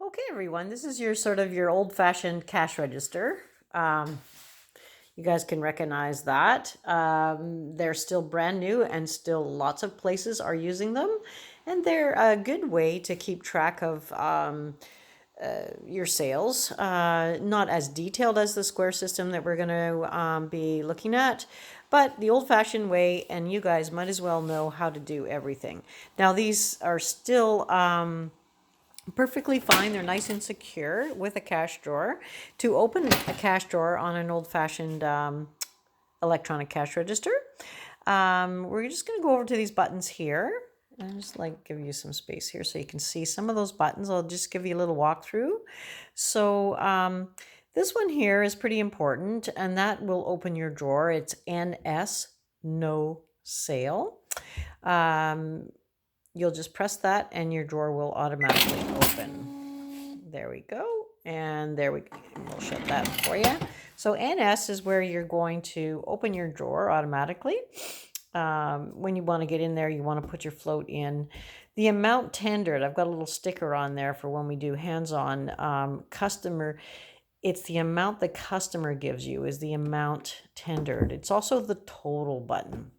Okay, everyone, this is your sort of your old-fashioned cash register. You guys can recognize that. They're still brand new and still lots of places are using them. And they're a good way to keep track of your sales. Not as detailed as the Square system that we're going to be looking at, but the old-fashioned way, and you guys might as well know how to do everything. Now, these are still perfectly fine. They're nice and secure with a cash drawer. To open a cash drawer on an old-fashioned electronic cash register, we're just going to go over to these buttons here and just like give you some space here so you can see some of those buttons. I'll just give you a little walkthrough. So this one here is pretty important, and that will open your drawer. It's NS No Sale. You'll just press that and your drawer will automatically open. There we go. And there we go. We'll shut that for you. So NS is where you're going to open your drawer automatically. When you want to get in there, you want to put your float in. The amount tendered, I've got a little sticker on there for when we do hands-on customer. It's the amount the customer gives you is the amount tendered. It's also the total button.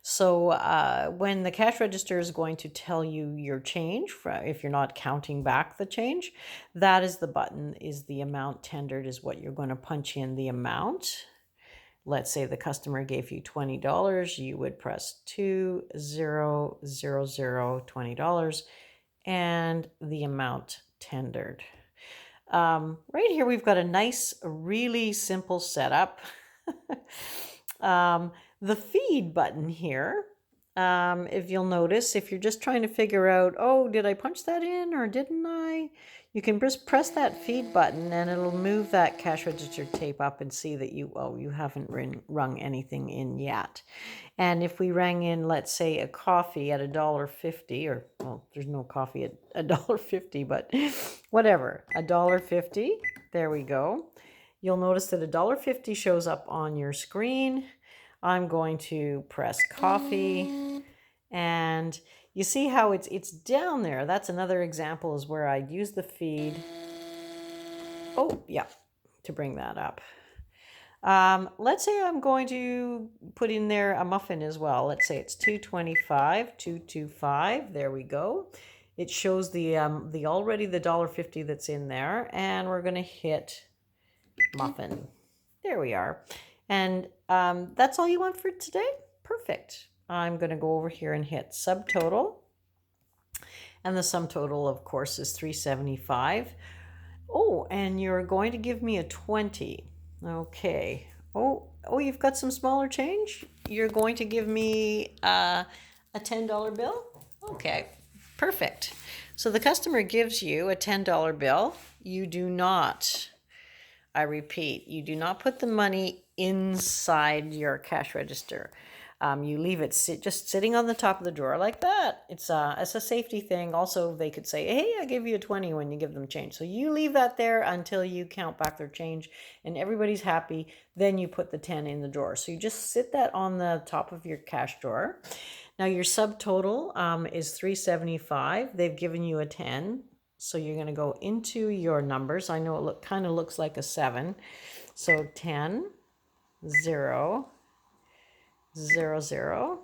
So when the cash register is going to tell you your change, if you're not counting back the change, that is the button, is the amount tendered is what you're going to punch in the amount. Let's say the customer gave you $20, you would press 2000 $20 and the amount tendered. Right here we've got a nice, really simple setup. The feed button here, if you'll notice, if you're just trying to figure out, oh, did I punch that in or didn't I? You can just press that feed button and it'll move that cash register tape up and see that you haven't rung anything in yet. And if we rang in, let's say, a coffee at $1.50, or, well, there's no coffee at $1.50, but whatever, $1.50, there we go. You'll notice that $1.50 shows up on your screen. I'm going to press coffee, and you see how it's down there. That's another example is where I'd use the feed. Oh, yeah, to bring that up. Let's say I'm going to put in there a muffin as well. Let's say it's $2.25, $2.25. There we go. It shows the already the $1.50 that's in there, and we're going to hit muffin. There we are. And that's all you want for today? Perfect. I'm going to go over here and hit subtotal. And the sum total, of course, is $3.75. Oh, and you're going to give me a 20. Okay. Oh, you've got some smaller change? You're going to give me a $10 bill? Okay, perfect. So the customer gives you a $10 bill. You do not, I repeat, you do not put the money inside your cash register. You leave it just sitting on the top of the drawer like that. It's a safety thing. Also, they could say, hey, I give you a 20 when you give them change. So you leave that there until you count back their change and everybody's happy. Then you put the 10 in the drawer. So you just sit that on the top of your cash drawer. Now your subtotal is $3.75. They've given you a 10. So you're going to go into your numbers. I know it kind of looks like a 7. So 10, 0, 0, 0.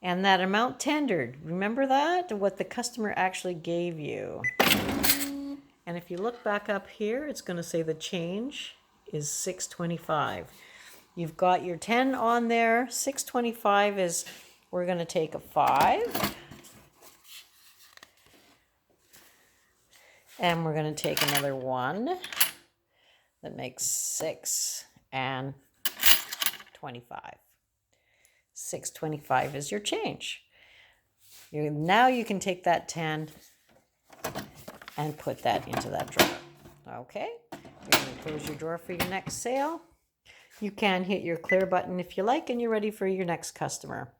And that amount tendered, remember that? What the customer actually gave you. And if you look back up here, it's going to say the change is $6.25. You've got your 10 on there. $6.25 is, we're going to take a 5. And we're going to take another 1. That makes 6 and 25. $6.25 is your change. Now you can take that 10 and put that into that drawer. Okay, you're going to close your drawer for your next sale. You can hit your clear button if you like, and you're ready for your next customer.